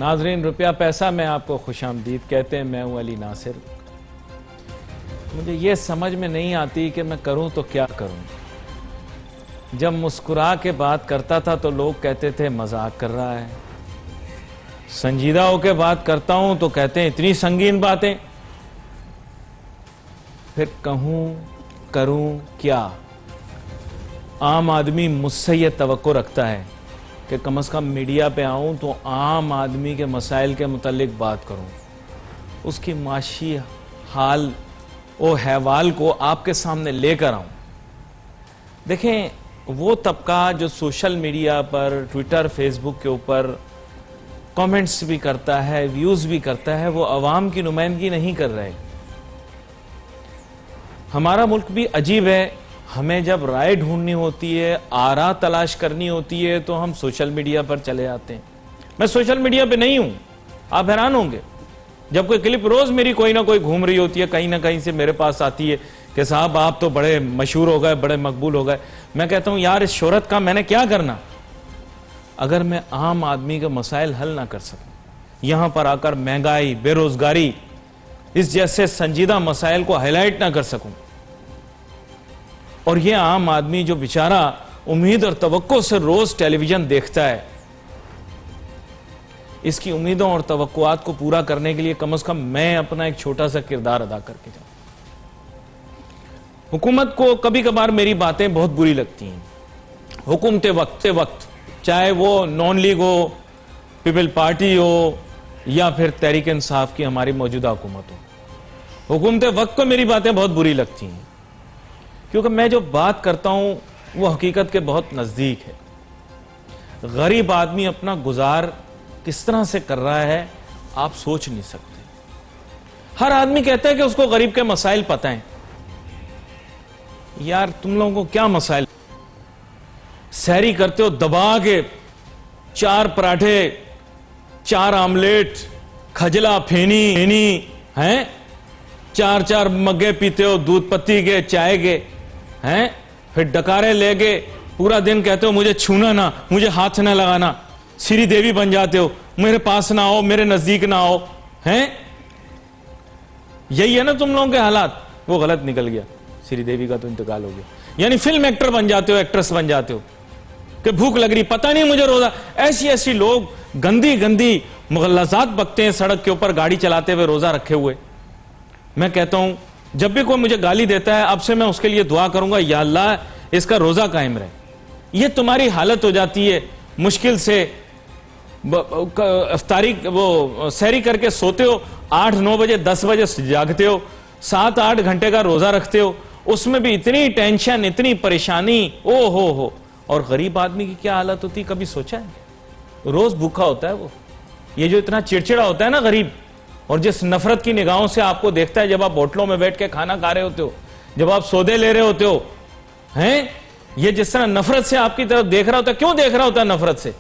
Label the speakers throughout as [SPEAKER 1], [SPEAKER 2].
[SPEAKER 1] नाजरीन, रुपया पैसा में आपको खुशामदीद कहते हैं। मैं हूं अली नासिर। मुझे ये समझ में नहीं आती कि मैं करूं तो क्या करूं। जब मुस्कुरा के बात करता था तो लोग कहते थे मजाक कर रहा है, संजीदा होकर बात करता हूं तो कहते हैं इतनी संगीन बातें। फिर कहूं करूं क्या। आम आदमी मुझसे ये तवक्को रखता है कि कम से कम मीडिया पे आऊं तो आम आदमी के मसाइल के मुतालिक बात करूं, उसकी माशी हाल और हैवाल को आपके सामने लेकर आऊं। देखें, वो तबका जो सोशल मीडिया पर, ट्विटर, फेसबुक के ऊपर कमेंट्स भी करता है, व्यूज भी करता है, वो अवाम की नुमाइंदगी नहीं कर रहे। हमारा मुल्क भी अजीब है। हमें जब राय ढूंढनी होती है, आरा तलाश करनी होती है, तो हम सोशल मीडिया पर चले आते हैं। मैं सोशल मीडिया पे नहीं हूं, आप हैरान होंगे। जब कोई क्लिप रोज मेरी कोई ना कोई घूम रही होती है, कहीं ना कहीं से मेरे पास आती है कि साहब आप तो बड़े मशहूर हो गए, बड़े मकबूल हो गए। मैं कहता हूं यार, इस शोहरत का मैंने क्या करना अगर मैं आम आदमी के मसाइल हल ना कर सकूं। यहां पर आकर महंगाई, बेरोजगारी, इस जैसे संजीदा मसाइल को हाईलाइट ना कर सकूं। और यह आम आदमी जो बेचारा उम्मीद और तवक्को से रोज टेलीविजन देखता है, इसकी उम्मीदों और तवक्कुआत को पूरा करने के लिए कम से कम मैं अपना एक छोटा सा किरदार अदा करके जाऊं। हुकूमत को कभी कभार मेरी बातें बहुत बुरी लगती हैं। हुकूमत वक्त चाहे वो नॉन लीग हो, पीपल पार्टी हो, या फिर तहरीक इंसाफ की हमारी मौजूदा हुकूमत हो, हुकूमत वक्त को मेरी बातें बहुत बुरी लगती हैं, क्योंकि मैं जो बात करता हूं वो हकीकत के बहुत नजदीक है। गरीब आदमी अपना गुजार किस तरह से कर रहा है आप सोच नहीं सकते। हर आदमी कहता है कि उसको गरीब के मसाइल पता हैं। यार, तुम लोगों को क्या मसाइल? सहरी करते हो दबा के 4 पराठे, 4 आमलेट, खजला फेनी हैं, 4 मग्गे पीते हो दूध पत्ती के, चाय के हैं, फिर डकारे लेके पूरा दिन कहते हो मुझे छूना ना, मुझे हाथ ना लगाना, श्री देवी बन जाते हो, मेरे पास ना आओ, मेरे नजदीक ना आओ हैं। यही है ना तुम लोगों के हालात। वो गलत निकल गया, श्री देवी का तो इंतकाल हो गया। यानी फिल्म एक्टर बन जाते हो, एक्ट्रेस बन जाते हो कि भूख लग रही, पता नहीं मुझे रोजा। ऐसी लोग गंदी गंदी मुगल्लज़ात बकते हैं सड़क के ऊपर गाड़ी चलाते हुए रोजा रखे हुए। मैं कहता हूं जब भी कोई मुझे गाली देता है, अब से मैं उसके लिए दुआ करूंगा, या अल्लाह इसका रोजा कायम रहे। ये तुम्हारी हालत हो जाती है, मुश्किल से इफ्तारी वो सहरी करके सोते हो, 8-9 बजे 10 बजे जागते हो, 7-8 घंटे का रोजा रखते हो, उसमें भी इतनी टेंशन, इतनी परेशानी, ओ हो। और गरीब आदमी की क्या हालत होती है, कभी सोचा है? रोज भूखा होता है वो। ये जो इतना चिड़चिड़ा होता है ना गरीब, और जिस नफरत की निगाहों से आपको देखता है जब आप होटलों में बैठ के खाना खा रहे होते हो, जब आप सौदे ले रहे होते हो हैं, ये जिस तरह नफरत से आपकी तरफ देख रहा होता है, क्यों देख रहा होता है नफरत से?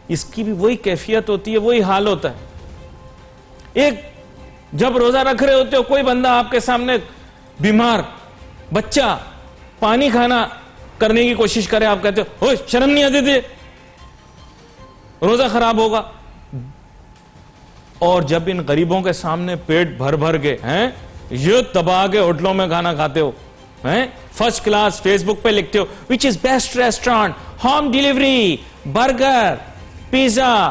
[SPEAKER 1] इसकी भी वही कैफियत होती है, वही हाल होता है। एक जब रोजा रख रहे होते हो, कोई बंदा आपके सामने बीमार बच्चा पानी खाना करने की कोशिश करे, आप कहते हो ओए शर्म नहीं आती थी, रोजा खराब होगा। और जब इन गरीबों के सामने पेट भर भर के हैं, ये दबा के होटलों में खाना खाते हो हैं, फर्स्ट क्लास, फेसबुक पे लिखते हो which is best restaurant, home delivery, burger, pizza,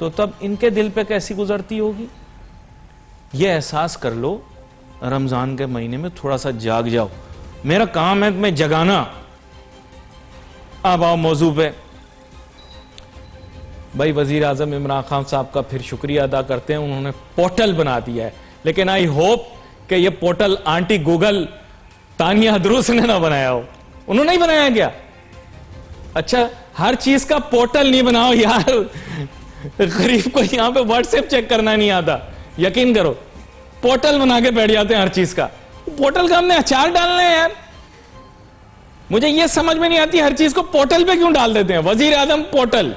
[SPEAKER 1] तो तब इनके दिल पे कैसी गुजरती होगी? ये एहसास कर लो, रमजान के महीने में थोड़ा सा जाग जाओ। मेरा काम है तुम्हें जगाना। अब आओ मौजू पे। भाई, वजीर आजम इमरान खान साहब का फिर शुक्रिया अदा करते हैं, उन्होंने पोर्टल बना दिया है। लेकिन आई होप कि ये पोर्टल आंटी गूगल तानिया दुरुस्त ने ना बनाया हो। उन्होंने ही बनाया क्या? अच्छा, हर चीज का पोर्टल नहीं बनाओ यार। गरीब को यहां पे व्हाट्सएप चेक करना नहीं आता, यकीन करो, पोर्टल बना के बैठ जाते हैं हर चीज का। पोर्टल का हमने अचार डालना है यार। मुझे यह समझ में नहीं आती, हर चीज को पोर्टल पे क्यों डाल देते हैं? वजीर आजम पोर्टल,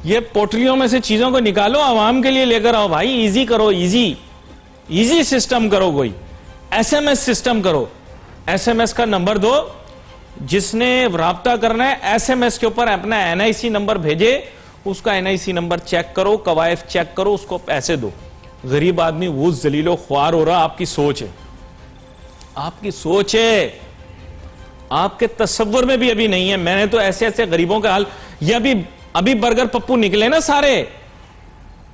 [SPEAKER 1] ये पोटलियों में से चीजों को निकालो, आवाम के लिए लेकर आओ भाई। इजी करो, इजी सिस्टम करो, कोई एसएमएस सिस्टम करो। एसएमएस का नंबर दो, जिसने राब्ता करना है एसएमएस के ऊपर अपना एनआईसी नंबर भेजे, उसका एनआईसी नंबर चेक करो, कवायफ चेक करो, उसको पैसे दो। गरीब आदमी वो जलीलो ख्वार हो रहा। आपकी सोच है, आपकी सोच है, आपके तस्वुर में भी अभी नहीं है। मैंने तो ऐसे ऐसे गरीबों का हाल, ये अभी बर्गर पप्पू निकले ना सारे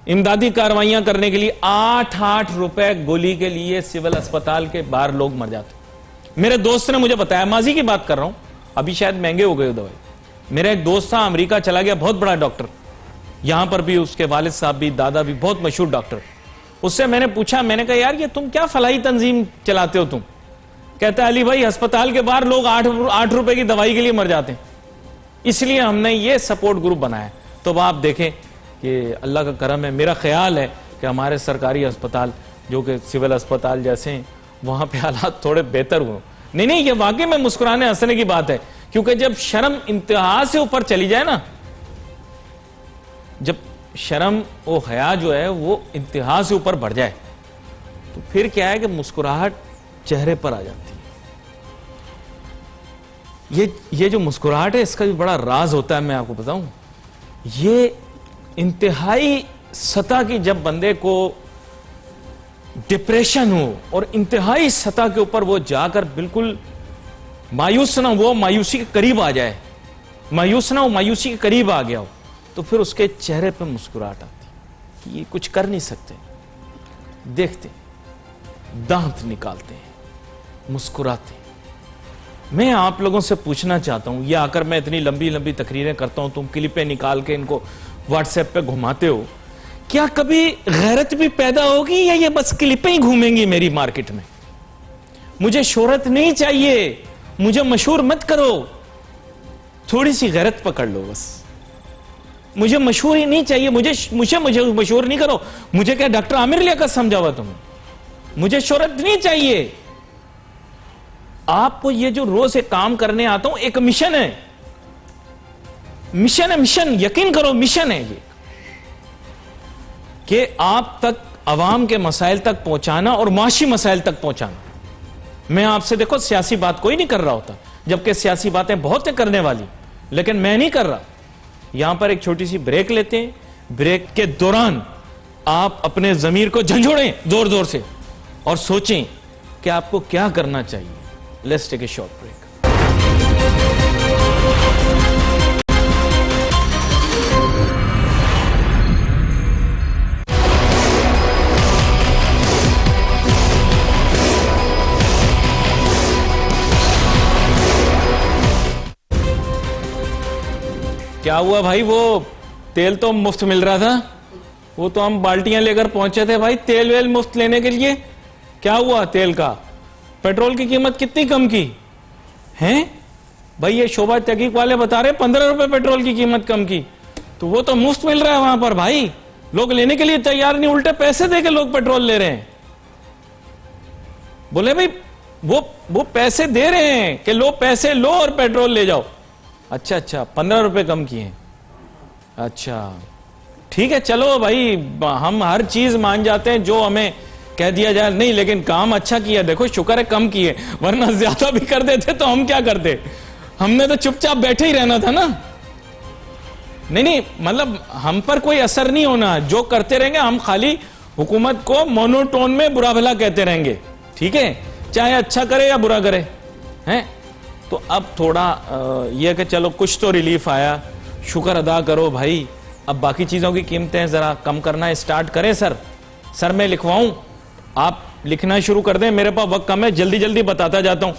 [SPEAKER 1] इमदादी कार्रवाइयां करने के लिए, 8-8 रुपए गोली के लिए सिविल अस्पताल के बाहर लोग मर जाते। मेरे दोस्त ने मुझे बताया, माजी की बात कर रहा हूं, अभी शायद महंगे हो गए हो दवाई। मेरा एक दोस्त था, अमेरिका चला गया, बहुत बड़ा डॉक्टर, यहां पर भी उसके वालिद साहब भी, दादा भी बहुत मशहूर डॉक्टर। उससे मैंने पूछा, मैंने कहा यार ये तुम क्या फलाई तंजीम चलाते हो तुम? कहता है अली भाई अस्पताल के बाहर लोग 8 रुपए की दवाई के लिए मर जाते हैं, इसलिए हमने ये सपोर्ट ग्रुप बनाया। तो आप देखें कि अल्लाह का करम है। मेरा ख्याल है कि हमारे सरकारी अस्पताल जो कि सिविल अस्पताल जैसे हैं, वहां पे हालात थोड़े बेहतर हुए। नहीं, ये वाकई में मुस्कुराने हंसने की बात है, क्योंकि जब शर्म इंतहा से ऊपर चली जाए ना, जब शर्म वो हया जो है वो इंतहा से ऊपर बढ़ जाए, तो फिर क्या है कि मुस्कुराहट चेहरे पर आ जाती है। ये जो मुस्कुराहट है इसका भी बड़ा राज होता है, मैं आपको बताऊं। ये इंतहाई सतह की, जब बंदे को डिप्रेशन हो और इंतहाई सतह के ऊपर वो जाकर बिल्कुल मायूस ना, वो मायूसी के करीब आ जाए, मायूस ना, वो मायूसी के करीब आ गया हो, तो फिर उसके चेहरे पे मुस्कुराहट आती कि ये कुछ कर नहीं सकते, देखते, दांत निकालते हैं, मुस्कुराते हैं। मैं आप लोगों से पूछना चाहता हूं, ये आकर मैं इतनी लंबी लंबी तकरीरें करता हूं, तुम क्लिपें निकाल के इनको व्हाट्सएप पे घुमाते हो, क्या कभी गैरत भी पैदा होगी या ये बस क्लिपें ही घूमेंगी मेरी मार्केट में? मुझे शोहरत नहीं चाहिए, मुझे मशहूर मत करो, थोड़ी सी गैरत पकड़ लो बस। मुझे मशहूर ही नहीं चाहिए, मुझे मशहूर नहीं करो। मुझे क्या डॉक्टर आमिर लियाकत समझा हुआ तुम्हें? मुझे शोहरत नहीं चाहिए। आपको ये जो रोज एक काम करने आता हूं, एक मिशन है, मिशन है, मिशन, यकीन करो मिशन है ये, कि आप तक अवाम के मसाइल तक पहुंचाना और माशी मसाइल तक पहुंचाना। मैं आपसे देखो सियासी बात कोई नहीं कर रहा होता, जबकि सियासी बातें बहुत है करने वाली, लेकिन मैं नहीं कर रहा। यहां पर एक छोटी सी ब्रेक लेते हैं, ब्रेक के दौरान आप अपने जमीर को झंझोड़ें जोर जोर से और सोचें कि आपको क्या करना चाहिए। Let's take a short break. क्या हुआ भाई? वो तेल तो मुफ्त मिल रहा था, वो तो हम बाल्टियां लेकर पहुंचे थे भाई तेल वेल मुफ्त लेने के लिए। क्या हुआ तेल का? पेट्रोल की कीमत कितनी कम की हैं भाई? ये शोभा तहकीक वाले बता रहे 15 रुपए पेट्रोल की कीमत कम की, तो वो तो मुफ्त मिल रहा है वहां पर भाई, लोग लेने के लिए तैयार नहीं, उल्टे पैसे देके लोग पेट्रोल ले रहे हैं। बोले भाई वो पैसे दे रहे हैं कि लो पैसे लो और पेट्रोल ले जाओ। अच्छा 15 रुपए कम किए, अच्छा ठीक है, चलो भाई हम हर चीज मान जाते हैं जो हमें कह दिया जाए, नहीं लेकिन काम अच्छा किया, देखो शुक्र है कम किए, वरना ज्यादा भी कर देते तो हम क्या करते? हमने तो चुपचाप बैठे ही रहना था ना। नहीं मतलब हम पर कोई असर नहीं होना, जो करते रहेंगे हम खाली हुकूमत को मोनोटोन में बुरा भला कहते रहेंगे, ठीक है, चाहे अच्छा करे या बुरा करे, हैं? तो अब थोड़ा यह कि चलो कुछ तो रिलीफ आया, शुक्र अदा करो भाई। अब बाकी चीजों की कीमतें जरा कम करना स्टार्ट करें। सर मैं लिखवाऊं, आप लिखना शुरू कर दें, मेरे पास वक्त कम है, जल्दी जल्दी बताता जाता हूं।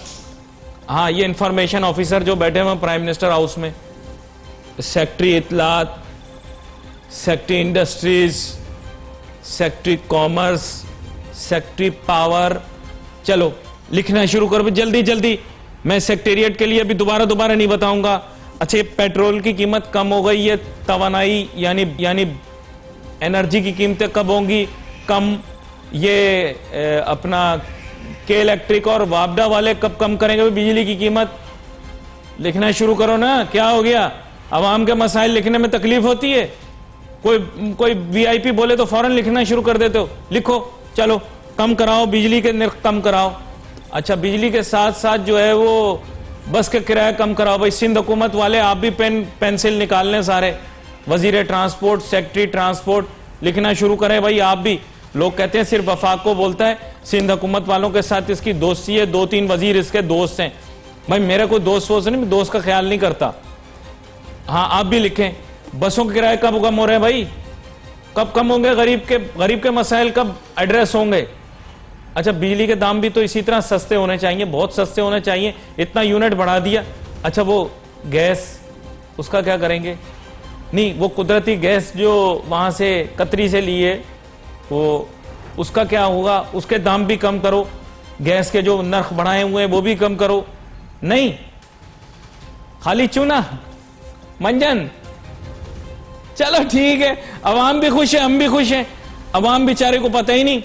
[SPEAKER 1] हाँ, ये इंफॉर्मेशन ऑफिसर जो बैठे हुए प्राइम मिनिस्टर हाउस में, सेक्रेटरी इतलात, secretary industries, secretary commerce, secretary power, चलो लिखना शुरू करो जल्दी जल्दी। मैं सेक्रेटेरिएट के लिए भी दोबारा नहीं बताऊंगा। अच्छा, ये पेट्रोल की कीमत कम हो गई, ये तवानाई यानी एनर्जी की कीमतें कब होंगी कम, ये अपना के इलेक्ट्रिक और वापडा वाले कब कम करेंगे बिजली की कीमत? लिखना शुरू करो ना। क्या हो गया? आवाम के मसाइल लिखने में तकलीफ होती है? कोई वीआईपी बोले तो फौरन लिखना शुरू कर देते हो, लिखो चलो कम कराओ, बिजली के निर्ख कम कराओ। अच्छा, बिजली के साथ साथ जो है वो बस के किराया कम कराओ। भाई सिंध हुकूमत वाले आप भी पेन पेंसिल निकाल लें सारे, वजीर ट्रांसपोर्ट, सेक्रेटरी ट्रांसपोर्ट लिखना शुरू करें भाई आप भी। लोग कहते हैं सिर्फ वफाक को बोलता है, सिंध हुकूमत वालों के साथ इसकी दोस्ती है, 2-3 वजीर इसके दोस्त हैं। भाई मेरा कोई दोस्त वोस्त नहीं, दोस्त का ख्याल नहीं करता। हाँ आप भी लिखें, बसों के किराए कब कम हो रहे हैं भाई, कब कम होंगे, गरीब के मसाइल कब एड्रेस होंगे। अच्छा बिजली के दाम भी तो इसी तरह सस्ते होने चाहिए, बहुत सस्ते होने चाहिए, इतना यूनिट बढ़ा दिया। अच्छा वो गैस उसका क्या करेंगे? नहीं वो कुदरती गैस जो वहां से कतरी से लिए वो उसका क्या होगा, उसके दाम भी कम करो, गैस के जो नर्ख बढ़ाए हुए हैं वो भी कम करो। नहीं खाली चूना मंजन। चलो ठीक है, अवाम भी खुश है, हम भी खुश हैं। अवाम बेचारे को पता ही नहीं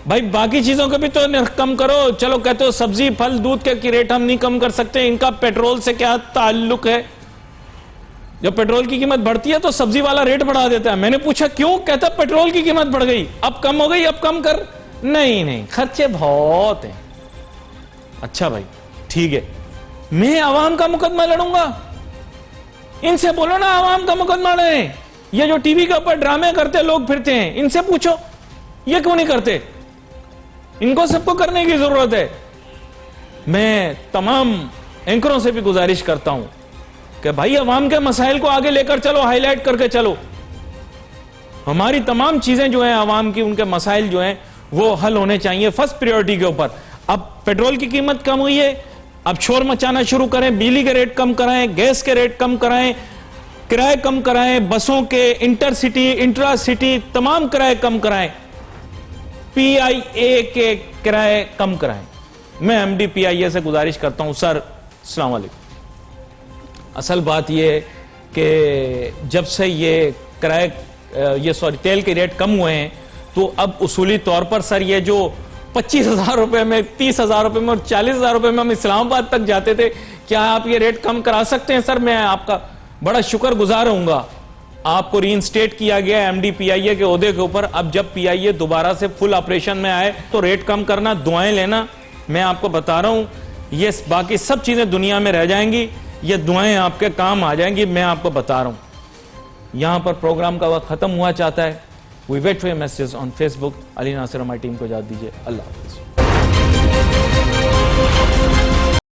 [SPEAKER 1] भाई, बाकी चीजों के भी तो नर्ख कम करो। चलो कहते हो सब्जी फल दूध के रेट हम नहीं कम कर सकते, इनका पेट्रोल से क्या ताल्लुक है? जब पेट्रोल की कीमत बढ़ती है तो सब्जी वाला रेट बढ़ा देता है। मैंने पूछा क्यों, कहता पेट्रोल की कीमत बढ़ गई, अब कम हो गई, अब कम कर। नहीं खर्चे बहुत हैं। अच्छा भाई ठीक है, मैं आवाम का मुकदमा लड़ूंगा, इनसे बोलो ना आवाम का मुकदमा लड़े। ये जो टीवी के ऊपर ड्रामे करते लोग फिरते हैं, इनसे पूछो ये क्यों नहीं करते, इनको सबको करने की जरूरत है। मैं तमाम एंकरों से भी गुजारिश करता हूं कि भाई अवाम के मसाइल को आगे लेकर चलो, हाईलाइट करके चलो। हमारी तमाम चीजें जो हैं अवाम की, उनके मसाइल जो हैं वो हल होने चाहिए फर्स्ट प्रायोरिटी के ऊपर। अब पेट्रोल की कीमत कम हुई है, अब शोर मचाना शुरू करें, बिजली के रेट कम कराएं, गैस के रेट कम कराएं, किराए कम कराएं, बसों के इंटरसिटी इंट्रा सिटी तमाम किराए कम कराएं, पीआईए के किराए कम कराएं। मैं एमडी पीआईए से गुजारिश करता हूं सर अस्सलाम वालेकुम, असल बात यह है कि जब से ये तेल के रेट कम हुए हैं तो अब उसूली तौर पर सर ये जो 25,000 रुपए में, 30,000 रुपए में और 40,000 रुपए में हम इस्लामाबाद तक जाते थे, क्या आप ये रेट कम करा सकते हैं? सर मैं आपका बड़ा शुक्रगुजार रहूंगा। आपको रीइंस्टेट किया गया एमडी पीआईए के ओहदे के ऊपर। अब जब पीआईए दोबारा से फुल ऑपरेशन में आए तो रेट कम करना, दुआएं लेना। मैं आपको बता रहा हूं ये बाकी सब चीजें दुनिया में रह जाएंगी, ये दुआएं आपके काम आ जाएंगी, मैं आपको बता रहा हूं। यहां पर प्रोग्राम का वक्त खत्म हुआ चाहता है। We wait for your message on Facebook. Ali Nasir हमारी टीम को इजाजत दीजिए। अल्लाह हाफिज।